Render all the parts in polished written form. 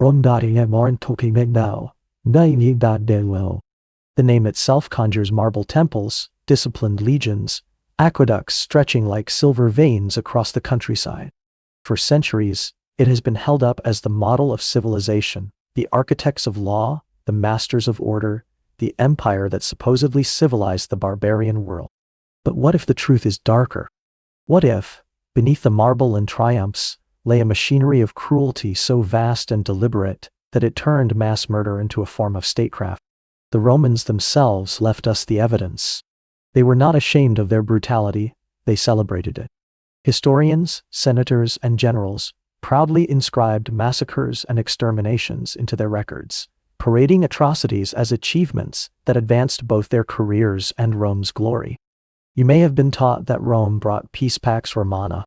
The name itself conjures marble temples, disciplined legions, aqueducts stretching like silver veins across the countryside. For centuries, it has been held up as the model of civilization, the architects of law, the masters of order, the empire that supposedly civilized the barbarian world. But what if the truth is darker? What if, beneath the marble and triumphs, lay a machinery of cruelty so vast and deliberate that it turned mass murder into a form of statecraft? The Romans themselves left us the evidence. They were not ashamed of their brutality, they celebrated it. Historians, senators, and generals proudly inscribed massacres and exterminations into their records, parading atrocities as achievements that advanced both their careers and Rome's glory. You may have been taught that Rome brought peace pax Romana.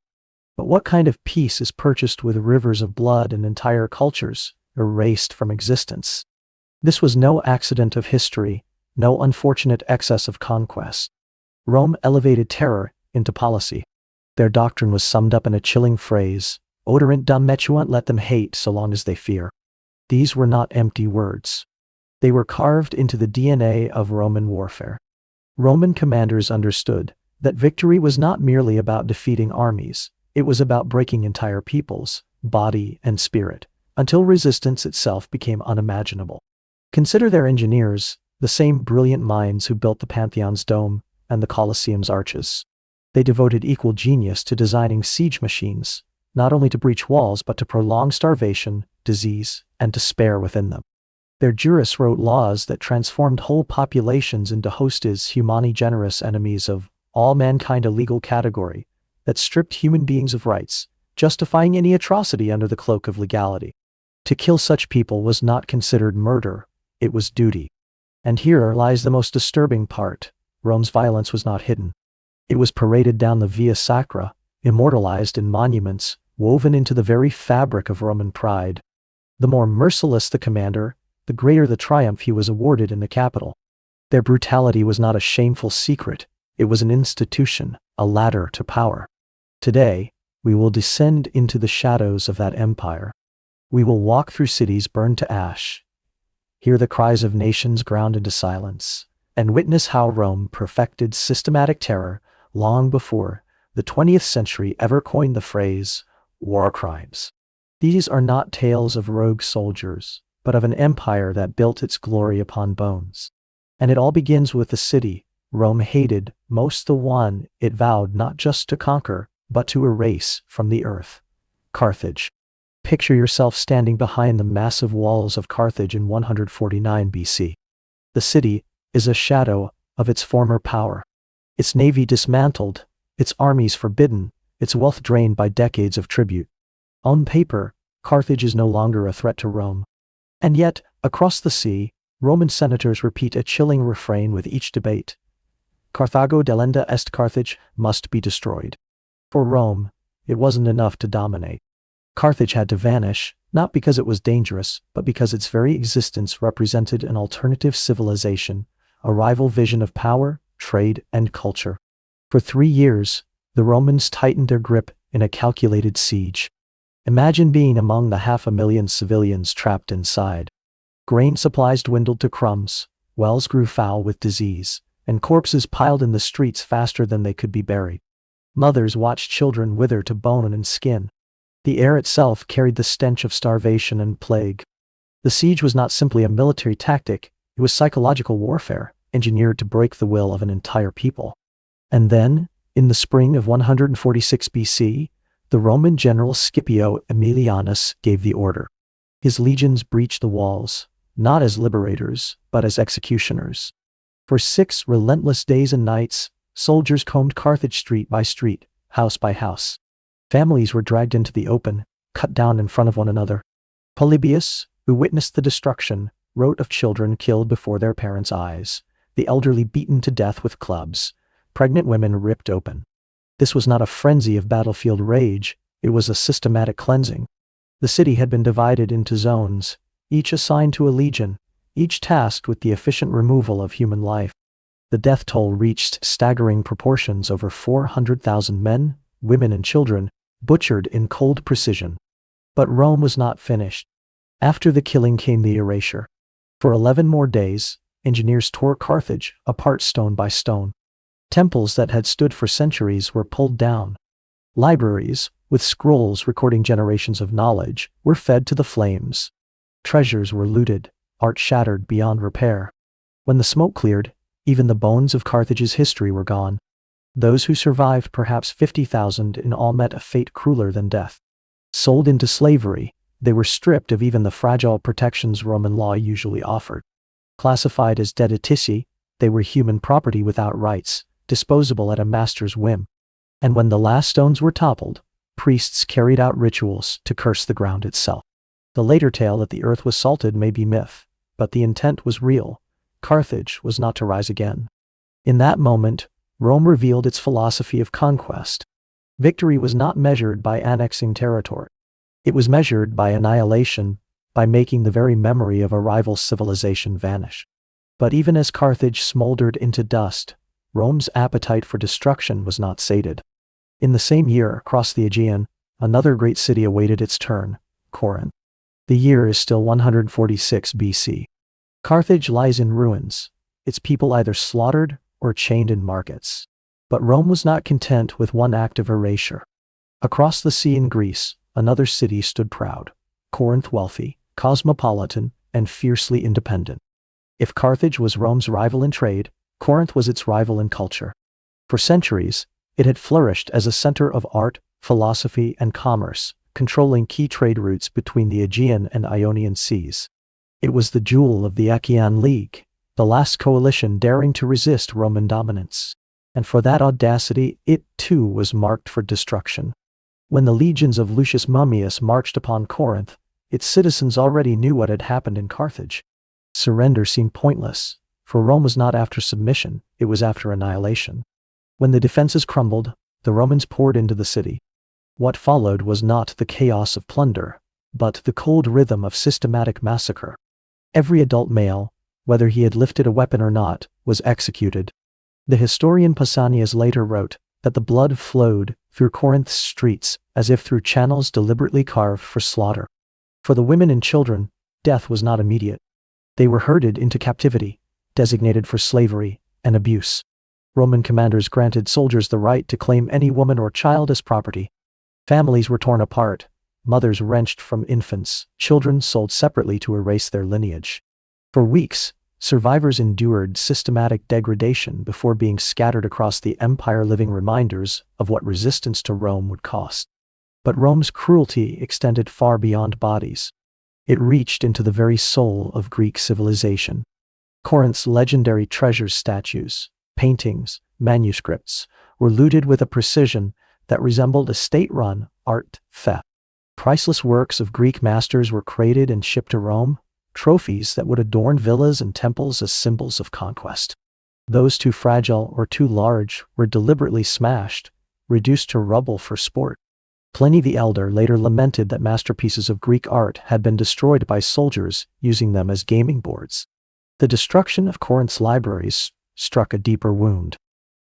But what kind of peace is purchased with rivers of blood and entire cultures erased from existence? This was no accident of history, no unfortunate excess of conquest. Rome elevated terror into policy. Their doctrine was summed up in a chilling phrase: Oderant dum metuant, let them hate so long as they fear. These were not empty words. They were carved into the DNA of Roman warfare. Roman commanders understood that victory was not merely about defeating armies, it was about breaking entire peoples, body and spirit, until resistance itself became unimaginable. Consider their engineers, the same brilliant minds who built the Pantheon's dome and the Colosseum's arches. They devoted equal genius to designing siege machines, not only to breach walls but to prolong starvation, disease, and despair within them. Their jurists wrote laws that transformed whole populations into hostes humani generis, enemies of all mankind, a legal category that stripped human beings of rights, justifying any atrocity under the cloak of legality. To kill such people was not considered murder, it was duty. And here lies the most disturbing part: Rome's violence was not hidden. It was paraded down the Via Sacra, immortalized in monuments, woven into the very fabric of Roman pride. The more merciless the commander, the greater the triumph he was awarded in the capital. Their brutality was not a shameful secret, it was an institution, a ladder to power. Today, we will descend into the shadows of that empire. We will walk through cities burned to ash, hear the cries of nations ground into silence, and witness how Rome perfected systematic terror long before the 20th century ever coined the phrase, war crimes. These are not tales of rogue soldiers, but of an empire that built its glory upon bones. And it all begins with the city Rome hated most, the one it vowed not just to conquer, but to erase from the earth: Carthage. Picture yourself standing behind the massive walls of Carthage in 149 BC. The city is a shadow of its former power. Its navy dismantled, its armies forbidden, its wealth drained by decades of tribute. On paper, Carthage is no longer a threat to Rome. And yet, across the sea, Roman senators repeat a chilling refrain with each debate: Carthago delenda est, Carthage must be destroyed. For Rome, it wasn't enough to dominate. Carthage had to vanish, not because it was dangerous, but because its very existence represented an alternative civilization, a rival vision of power, trade, and culture. For 3 years, the Romans tightened their grip in a calculated siege. Imagine being among the 500,000 civilians trapped inside. Grain supplies dwindled to crumbs, wells grew foul with disease, and corpses piled in the streets faster than they could be buried. Mothers watched children wither to bone and skin. The air itself carried the stench of starvation and plague. The siege was not simply a military tactic, it was psychological warfare, engineered to break the will of an entire people. And then, in the spring of 146 BC, the Roman general Scipio Aemilianus gave the order. His legions breached the walls, not as liberators, but as executioners. For 6 relentless days and nights, soldiers combed Carthage street by street, house by house. Families were dragged into the open, cut down in front of one another. Polybius, who witnessed the destruction, wrote of children killed before their parents' eyes, the elderly beaten to death with clubs, pregnant women ripped open. This was not a frenzy of battlefield rage, it was a systematic cleansing. The city had been divided into zones, each assigned to a legion, each tasked with the efficient removal of human life. The death toll reached staggering proportions: over 400,000 men, women and children, butchered in cold precision. But Rome was not finished. After the killing came the erasure. For 11 more days, engineers tore Carthage apart stone by stone. Temples that had stood for centuries were pulled down. Libraries, with scrolls recording generations of knowledge, were fed to the flames. Treasures were looted, art shattered beyond repair. When the smoke cleared, even the bones of Carthage's history were gone. Those who survived, perhaps 50,000 in all, met a fate crueler than death. Sold into slavery, they were stripped of even the fragile protections Roman law usually offered. Classified as deditici, they were human property without rights, disposable at a master's whim. And when the last stones were toppled, priests carried out rituals to curse the ground itself. The later tale that the earth was salted may be myth, but the intent was real. Carthage was not to rise again. In that moment, Rome revealed its philosophy of conquest. Victory was not measured by annexing territory. It was measured by annihilation, by making the very memory of a rival civilization vanish. But even as Carthage smoldered into dust, Rome's appetite for destruction was not sated. In the same year, across the Aegean, another great city awaited its turn, Corinth. The year is still 146 BC. Carthage lies in ruins, its people either slaughtered or chained in markets. But Rome was not content with one act of erasure. Across the sea in Greece, another city stood proud, Corinth, wealthy, cosmopolitan, and fiercely independent. If Carthage was Rome's rival in trade, Corinth was its rival in culture. For centuries, it had flourished as a center of art, philosophy, and commerce, controlling key trade routes between the Aegean and Ionian seas. It was the jewel of the Achaean League, the last coalition daring to resist Roman dominance. And for that audacity, it too was marked for destruction. When the legions of Lucius Mummius marched upon Corinth, its citizens already knew what had happened in Carthage. Surrender seemed pointless, for Rome was not after submission, it was after annihilation. When the defenses crumbled, the Romans poured into the city. What followed was not the chaos of plunder, but the cold rhythm of systematic massacre. Every adult male, whether he had lifted a weapon or not, was executed. The historian Pausanias later wrote that the blood flowed through Corinth's streets as if through channels deliberately carved for slaughter. For the women and children, death was not immediate. They were herded into captivity, designated for slavery and abuse. Roman commanders granted soldiers the right to claim any woman or child as property. Families were torn apart, mothers wrenched from infants, children sold separately to erase their lineage. For weeks, survivors endured systematic degradation before being scattered across the empire, living reminders of what resistance to Rome would cost. But Rome's cruelty extended far beyond bodies. It reached into the very soul of Greek civilization. Corinth's legendary treasures, statues, paintings, manuscripts, were looted with a precision that resembled a state-run art theft. Priceless works of Greek masters were created and shipped to Rome, trophies that would adorn villas and temples as symbols of conquest. Those too fragile or too large were deliberately smashed, reduced to rubble for sport. Pliny the Elder later lamented that masterpieces of Greek art had been destroyed by soldiers using them as gaming boards. The destruction of Corinth's libraries struck a deeper wound.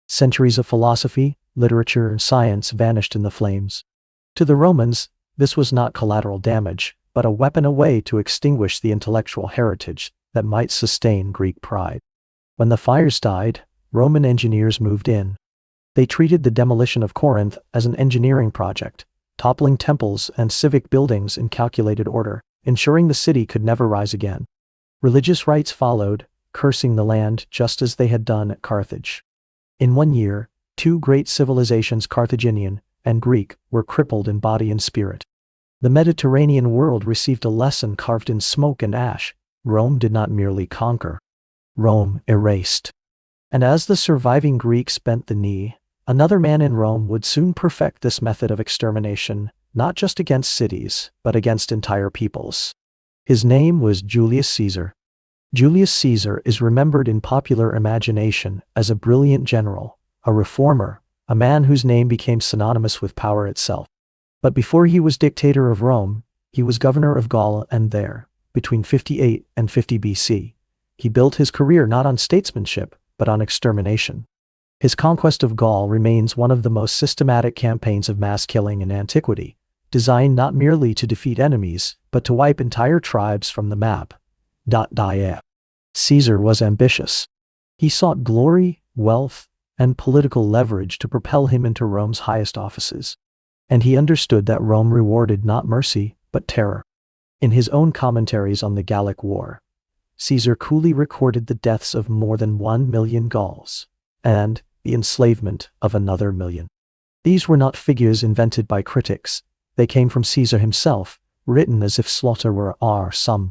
Centuries of philosophy, literature, and science vanished in the flames. To the Romans, this was not collateral damage, but a weapon, a way to extinguish the intellectual heritage that might sustain Greek pride. When the fires died, Roman engineers moved in. They treated the demolition of Corinth as an engineering project, toppling temples and civic buildings in calculated order, ensuring the city could never rise again. Religious rites followed, cursing the land just as they had done at Carthage. In 1 year, two great civilizations, Carthaginian and Greek, were crippled in body and spirit. The Mediterranean world received a lesson carved in smoke and ash. Rome did not merely conquer. Rome erased. And as the surviving Greeks bent the knee, another man in Rome would soon perfect this method of extermination, not just against cities, but against entire peoples. His name was Julius Caesar. Julius Caesar is remembered in popular imagination as a brilliant general, a reformer, a man whose name became synonymous with power itself. But before he was dictator of Rome, he was governor of Gaul, and there, between 58 and 50 BC, he built his career not on statesmanship, but on extermination. His conquest of Gaul remains one of the most systematic campaigns of mass killing in antiquity, designed not merely to defeat enemies, but to wipe entire tribes from the map. Caesar was ambitious. He sought glory, wealth, and political leverage to propel him into Rome's highest offices. And he understood that Rome rewarded not mercy, but terror. In his own commentaries on the Gallic War, Caesar coolly recorded the deaths of more than 1 million Gauls, and the enslavement of another million. These were not figures invented by critics. They came from Caesar himself, written as if slaughter were our sum.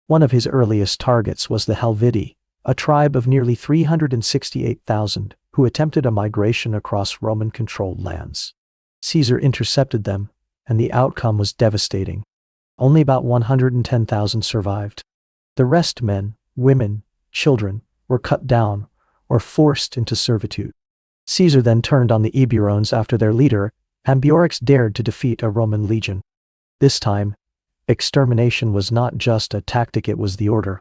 One of his earliest targets was the Helvetii, a tribe of nearly 368,000 who attempted a migration across Roman-controlled lands. Caesar intercepted them, and the outcome was devastating. Only about 110,000 survived. The rest, men, women, children, were cut down or forced into servitude. Caesar then turned on the Eburones after their leader, Ambiorix, dared to defeat a Roman legion. This time, extermination was not just a tactic, it was the order.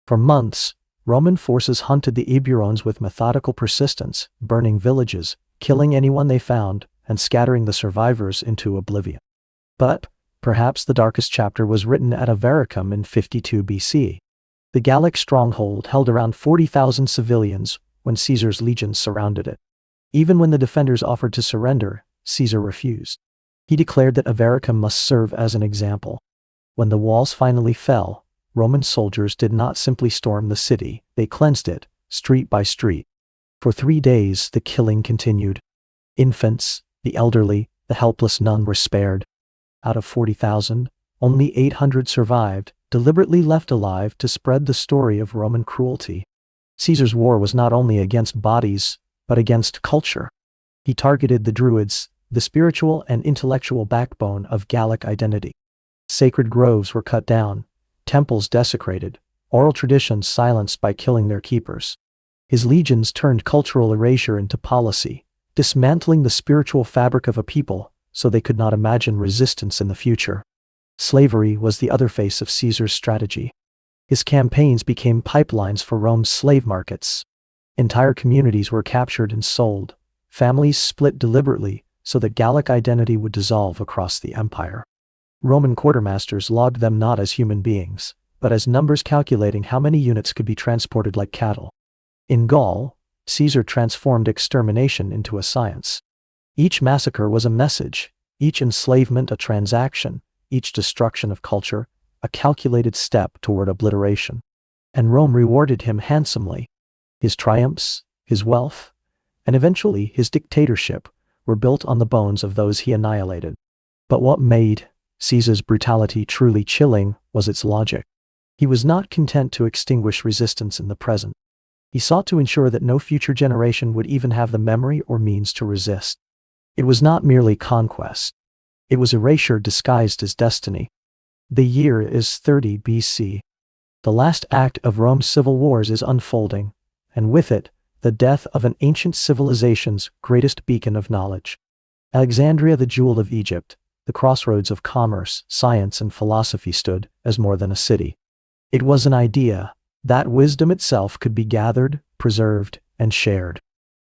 For months, Roman forces hunted the Eburones with methodical persistence, burning villages, killing anyone they found, and scattering the survivors into oblivion. But perhaps the darkest chapter was written at Avaricum in 52 BC. The Gallic stronghold held around 40,000 civilians when Caesar's legions surrounded it. Even when the defenders offered to surrender, Caesar refused. He declared that Avaricum must serve as an example. When the walls finally fell, Roman soldiers did not simply storm the city, they cleansed it, street by street. For 3 days the killing continued. Infants, the elderly, the helpless, none were spared. Out of 40,000, only 800 survived, deliberately left alive to spread the story of Roman cruelty. Caesar's war was not only against bodies, but against culture. He targeted the Druids, the spiritual and intellectual backbone of Gallic identity. Sacred groves were cut down, temples desecrated, oral traditions silenced by killing their keepers. His legions turned cultural erasure into policy, dismantling the spiritual fabric of a people so they could not imagine resistance in the future. Slavery was the other face of Caesar's strategy. His campaigns became pipelines for Rome's slave markets. Entire communities were captured and sold, families split deliberately so that Gallic identity would dissolve across the empire. Roman quartermasters logged them not as human beings, but as numbers calculating how many units could be transported like cattle. In Gaul, Caesar transformed extermination into a science. Each massacre was a message, each enslavement a transaction, each destruction of culture a calculated step toward obliteration. And Rome rewarded him handsomely. His triumphs, his wealth, and eventually his dictatorship were built on the bones of those he annihilated. But what made Caesar's brutality truly chilling was its logic. He was not content to extinguish resistance in the present. He sought to ensure that no future generation would even have the memory or means to resist. It was not merely conquest. It was erasure disguised as destiny. The year is 30 BC. The last act of Rome's civil wars is unfolding, and with it, the death of an ancient civilization's greatest beacon of knowledge. Alexandria, the jewel of Egypt, the crossroads of commerce, science, and philosophy, stood as more than a city. It was an idea that wisdom itself could be gathered, preserved, and shared.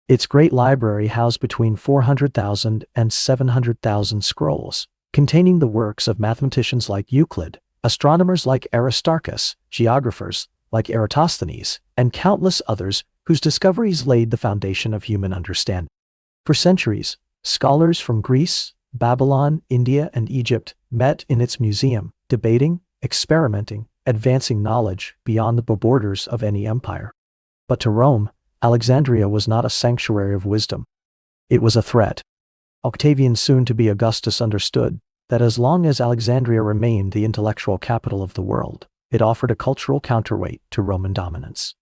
Its great library housed between 400,000 and 700,000 scrolls, containing the works of mathematicians like Euclid, astronomers like Aristarchus, geographers like Eratosthenes, and countless others whose discoveries laid the foundation of human understanding. For centuries, scholars from Greece, Babylon, India, and Egypt met in its museum, debating, experimenting, advancing knowledge beyond the borders of any empire. But to Rome, Alexandria was not a sanctuary of wisdom. It was a threat. Octavian, soon to be Augustus, understood that as long as Alexandria remained the intellectual capital of the world, it offered a cultural counterweight to Roman dominance.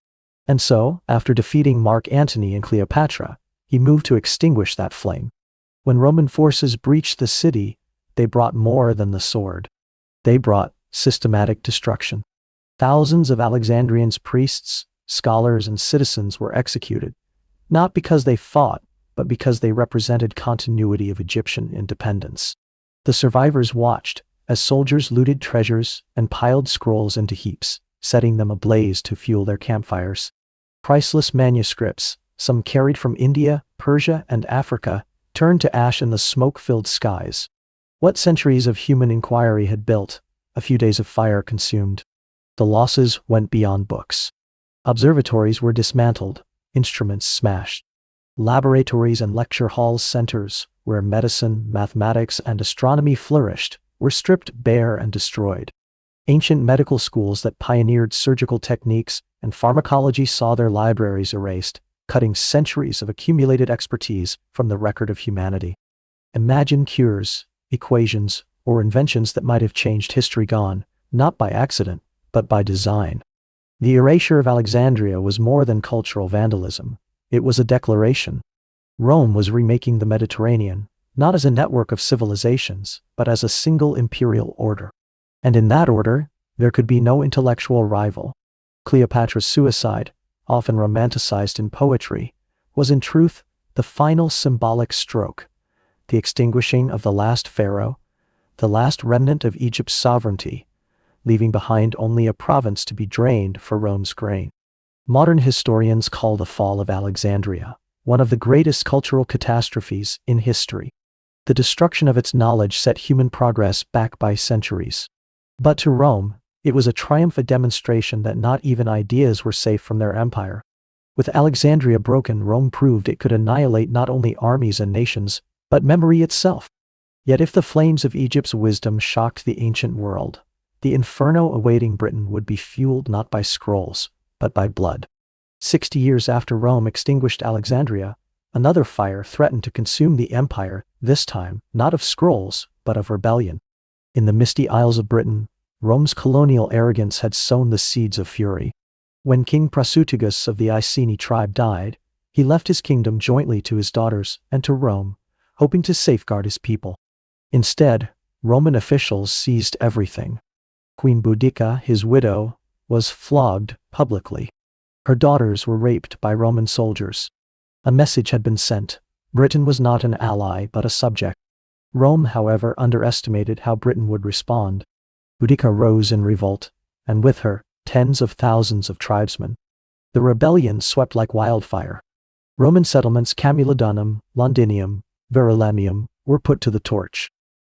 And so, after defeating Mark Antony and Cleopatra, he moved to extinguish that flame. When Roman forces breached the city, they brought more than the sword. They brought systematic destruction. Thousands of Alexandrians, priests, scholars, and citizens were executed, not because they fought, but because they represented continuity of Egyptian independence. The survivors watched as soldiers looted treasures and piled scrolls into heaps, setting them ablaze to fuel their campfires. Priceless manuscripts, some carried from India, Persia, and Africa, turned to ash in the smoke-filled skies. What centuries of human inquiry had built, a few days of fire consumed. The losses went beyond books. Observatories were dismantled, instruments smashed. Laboratories and lecture halls, centers where medicine, mathematics, and astronomy flourished, were stripped bare and destroyed. Ancient medical schools that pioneered surgical techniques and pharmacology saw their libraries erased, cutting centuries of accumulated expertise from the record of humanity. Imagine cures, equations, or inventions that might have changed history gone, not by accident, but by design. The erasure of Alexandria was more than cultural vandalism. It was a declaration. Rome was remaking the Mediterranean, not as a network of civilizations, but as a single imperial order. And in that order, there could be no intellectual rival. Cleopatra's suicide, often romanticized in poetry, was in truth the final symbolic stroke, the extinguishing of the last pharaoh, the last remnant of Egypt's sovereignty, leaving behind only a province to be drained for Rome's grain. Modern historians call the fall of Alexandria one of the greatest cultural catastrophes in history. The destruction of its knowledge set human progress back by centuries. But to Rome, it was a triumph, a demonstration that not even ideas were safe from their empire. With Alexandria broken, Rome proved it could annihilate not only armies and nations, but memory itself. Yet if the flames of Egypt's wisdom shocked the ancient world, the inferno awaiting Britain would be fueled not by scrolls, but by blood. 60 years after Rome extinguished Alexandria, another fire threatened to consume the empire, this time not of scrolls, but of rebellion. In the misty isles of Britain, Rome's colonial arrogance had sown the seeds of fury. When King Prasutagus of the Iceni tribe died, he left his kingdom jointly to his daughters and to Rome, hoping to safeguard his people. Instead, Roman officials seized everything. Queen Boudica, his widow, was flogged publicly. Her daughters were raped by Roman soldiers. A message had been sent. Britain was not an ally but a subject. Rome, however, underestimated how Britain would respond. Boudica rose in revolt, and with her, tens of thousands of tribesmen. The rebellion swept like wildfire. Roman settlements Camulodunum, Londinium, Verulamium were put to the torch.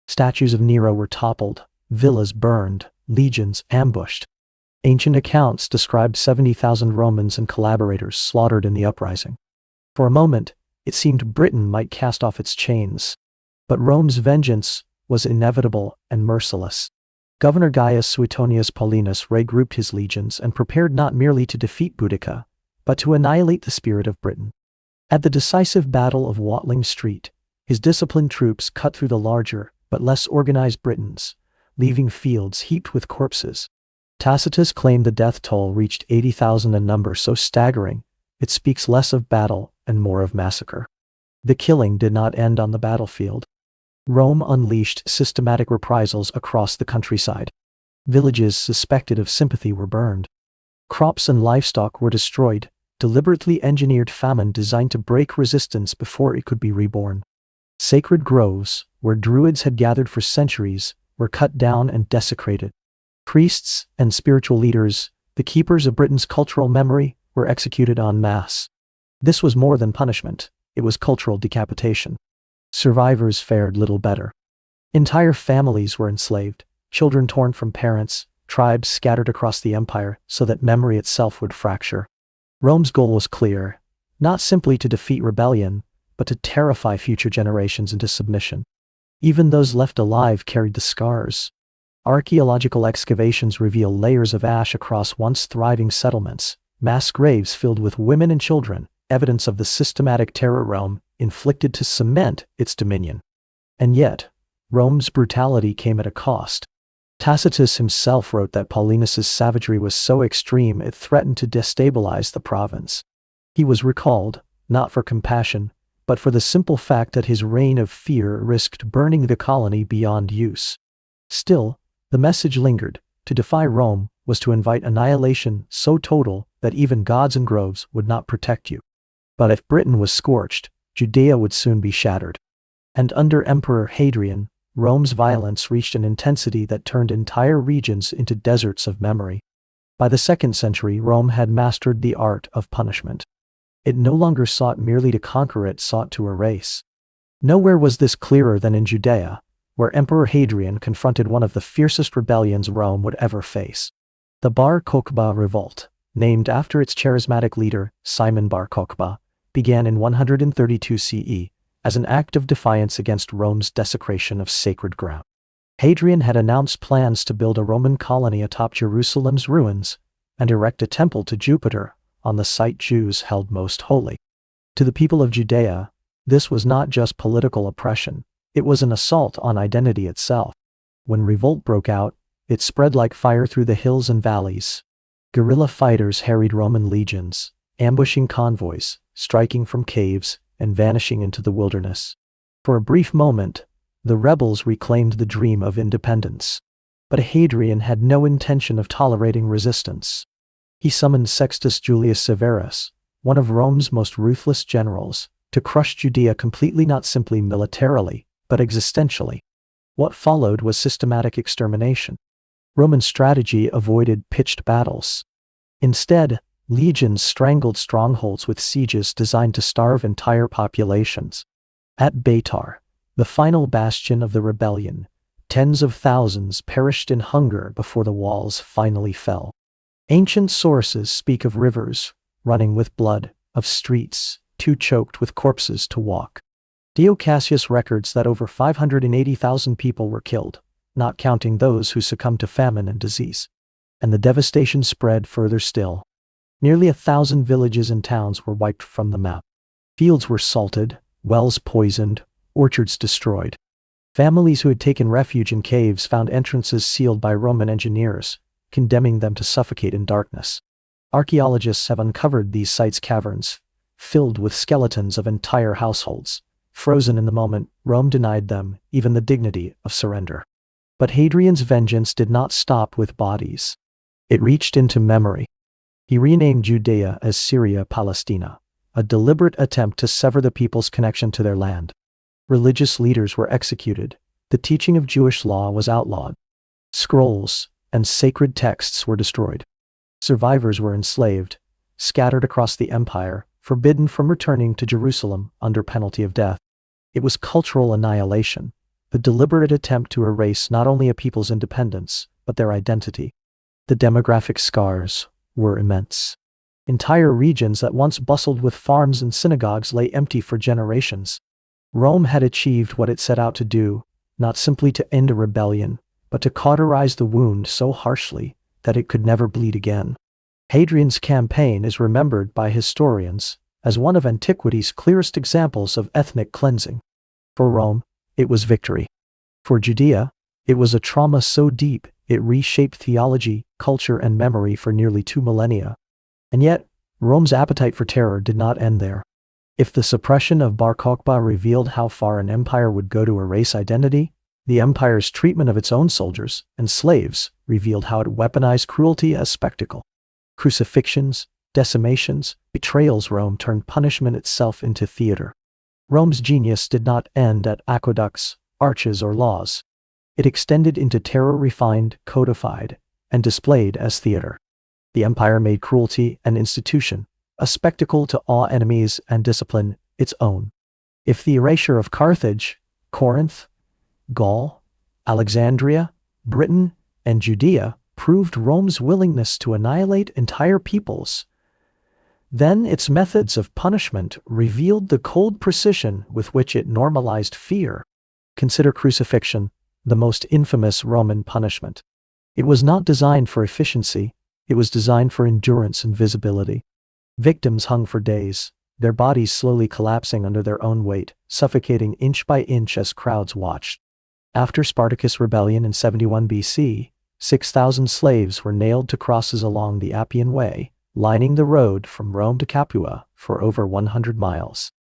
Statues of Nero were toppled, villas burned, legions ambushed. Ancient accounts described 70,000 Romans and collaborators slaughtered in the uprising. For a moment, it seemed Britain might cast off its chains. But Rome's vengeance was inevitable and merciless. Governor Gaius Suetonius Paulinus regrouped his legions and prepared not merely to defeat Boudica, but to annihilate the spirit of Britain. At the decisive Battle of Watling Street, his disciplined troops cut through the larger, but less organized Britons, leaving fields heaped with corpses. Tacitus claimed the death toll reached 80,000, a number so staggering, it speaks less of battle and more of massacre. The killing did not end on the battlefield. Rome unleashed systematic reprisals across the countryside. Villages suspected of sympathy were burned. Crops and livestock were destroyed, deliberately engineered famine designed to break resistance before it could be reborn. Sacred groves, where druids had gathered for centuries, were cut down and desecrated. Priests and spiritual leaders, the keepers of Britain's cultural memory, were executed en masse. This was more than punishment, it was cultural decapitation. Survivors fared little better. Entire families were enslaved, children torn from parents, tribes scattered across the empire so that memory itself would fracture. Rome's goal was clear, not simply to defeat rebellion, but to terrify future generations into submission. Even those left alive carried the scars. Archaeological excavations reveal layers of ash across once thriving settlements, mass graves filled with women and children, evidence of the systematic terror Rome inflicted to cement its dominion. And yet, Rome's brutality came at a cost. Tacitus himself wrote that Paulinus's savagery was so extreme it threatened to destabilize the province. He was recalled, not for compassion, but for the simple fact that his reign of fear risked burning the colony beyond use. Still, the message lingered. To defy Rome was to invite annihilation so total that even gods and groves would not protect you. But if Britain was scorched, Judea would soon be shattered. And under Emperor Hadrian, Rome's violence reached an intensity that turned entire regions into deserts of memory. By the 2nd century, Rome had mastered the art of punishment. It no longer sought merely to conquer, it sought to erase. Nowhere was this clearer than in Judea, where Emperor Hadrian confronted one of the fiercest rebellions Rome would ever face. The Bar Kokhba Revolt, named after its charismatic leader, Simon Bar Kokhba, began in 132 CE as an act of defiance against Rome's desecration of sacred ground. Hadrian had announced plans to build a Roman colony atop Jerusalem's ruins and erect a temple to Jupiter on the site Jews held most holy. To the people of Judea, this was not just political oppression, it was an assault on identity itself. When revolt broke out, it spread like fire through the hills and valleys. Guerrilla fighters harried Roman legions, ambushing convoys, striking from caves, and vanishing into the wilderness. For a brief moment, the rebels reclaimed the dream of independence. But Hadrian had no intention of tolerating resistance. He summoned Sextus Julius Severus, one of Rome's most ruthless generals, to crush Judea completely, not simply militarily, but existentially. What followed was systematic extermination. Roman strategy avoided pitched battles. Instead, legions strangled strongholds with sieges designed to starve entire populations. At Beitar, the final bastion of the rebellion, tens of thousands perished in hunger before the walls finally fell. Ancient sources speak of rivers running with blood, of streets too choked with corpses to walk. Dio Cassius records that over 580,000 people were killed, not counting those who succumbed to famine and disease. And the devastation spread further still. Nearly 1,000 villages and towns were wiped from the map. Fields were salted, wells poisoned, orchards destroyed. Families who had taken refuge in caves found entrances sealed by Roman engineers, condemning them to suffocate in darkness. Archaeologists have uncovered these sites' caverns, filled with skeletons of entire households. Frozen in the moment, Rome denied them even the dignity of surrender. But Hadrian's vengeance did not stop with bodies. It reached into memory. He renamed Judea as Syria Palestina, a deliberate attempt to sever the people's connection to their land. Religious leaders were executed, the teaching of Jewish law was outlawed. Scrolls and sacred texts were destroyed. Survivors were enslaved, scattered across the empire, forbidden from returning to Jerusalem under penalty of death. It was cultural annihilation, the deliberate attempt to erase not only a people's independence, but their identity. The demographic scars were immense. Entire regions that once bustled with farms and synagogues lay empty for generations. Rome had achieved what it set out to do, not simply to end a rebellion, but to cauterize the wound so harshly that it could never bleed again. Hadrian's campaign is remembered by historians as one of antiquity's clearest examples of ethnic cleansing. For Rome, it was victory. For Judea, it was a trauma so deep it reshaped theology, culture, and memory for nearly 2 millennia. And yet, Rome's appetite for terror did not end there. If the suppression of Bar Kokhba revealed how far an empire would go to erase identity, the empire's treatment of its own soldiers and slaves revealed how it weaponized cruelty as spectacle. Crucifixions, decimations, betrayals. Rome turned punishment itself into theater. Rome's genius did not end at aqueducts, arches, or laws. It extended into terror refined, codified, and displayed as theater. The empire made cruelty an institution, a spectacle to awe enemies and discipline its own. If the erasure of Carthage, Corinth, Gaul, Alexandria, Britain, and Judea proved Rome's willingness to annihilate entire peoples, then its methods of punishment revealed the cold precision with which it normalized fear. Consider crucifixion, the most infamous Roman punishment. It was not designed for efficiency, it was designed for endurance and visibility. Victims hung for days, their bodies slowly collapsing under their own weight, suffocating inch by inch as crowds watched. After Spartacus' rebellion in 71 BC, 6,000 slaves were nailed to crosses along the Appian Way, lining the road from Rome to Capua for over 100 miles.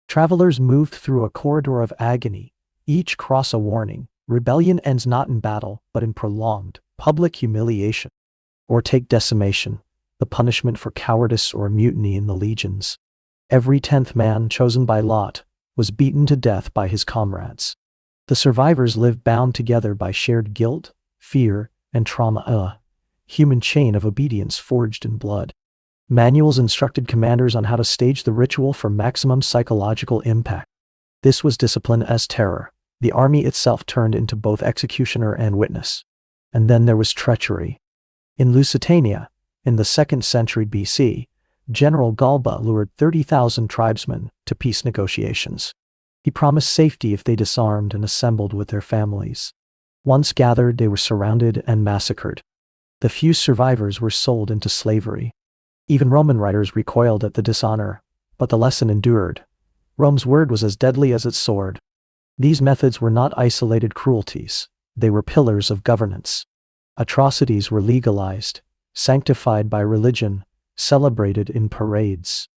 Travelers moved through a corridor of agony, each cross a warning: rebellion ends not in battle, but in prolonged, public humiliation. Or take decimation, the punishment for cowardice or mutiny in the legions. Every 10th man chosen by lot was beaten to death by his comrades. The survivors lived bound together by shared guilt, fear, and trauma, a human chain of obedience forged in blood. Manuals instructed commanders on how to stage the ritual for maximum psychological impact. This was discipline as terror, The army itself turned into both executioner and witness. And then there was treachery. In Lusitania, in the 2nd century BC, General Galba lured 30,000 tribesmen to peace negotiations. He promised safety if they disarmed and assembled with their families. Once gathered, they were surrounded and massacred. The few survivors were sold into slavery. Even Roman writers recoiled at the dishonor, but the lesson endured. Rome's word was as deadly as its sword. These methods were not isolated cruelties. They were pillars of governance. Atrocities were legalized, sanctified by religion, celebrated in parades.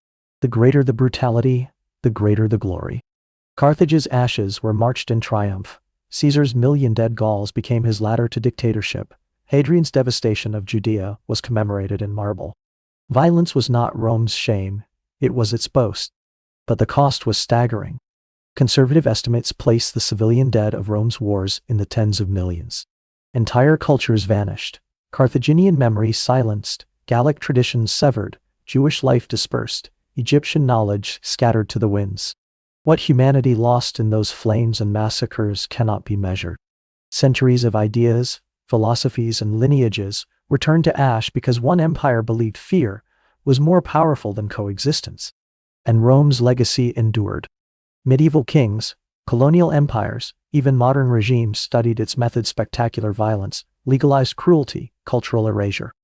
The greater the brutality, the greater the glory. Carthage's ashes were marched in triumph. Caesar's million dead Gauls became his ladder to dictatorship. Hadrian's devastation of Judea was commemorated in marble. Violence was not Rome's shame, it was its boast. But the cost was staggering. Conservative estimates place the civilian dead of Rome's wars in the tens of millions. Entire cultures vanished. Carthaginian memory silenced, Gallic traditions severed, Jewish life dispersed, Egyptian knowledge scattered to the winds. What humanity lost in those flames and massacres cannot be measured. Centuries of ideas, philosophies, and lineages were turned to ash because one empire believed fear was more powerful than coexistence. And Rome's legacy endured. Medieval kings, colonial empires, even modern regimes studied its methods: spectacular violence, legalized cruelty, cultural erasure.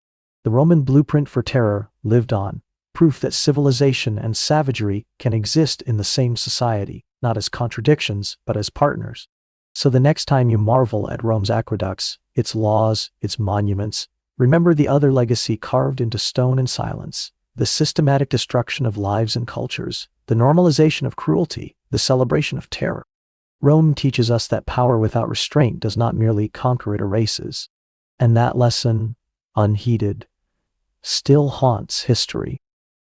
The Roman blueprint for terror lived on, proof that civilization and savagery can exist in the same society, not as contradictions, but as partners. So the next time you marvel at Rome's aqueducts, its laws, its monuments, remember the other legacy carved into stone and silence: the systematic destruction of lives and cultures, the normalization of cruelty, the celebration of terror. Rome teaches us that power without restraint does not merely conquer, it erases. And that lesson, unheeded, still haunts history.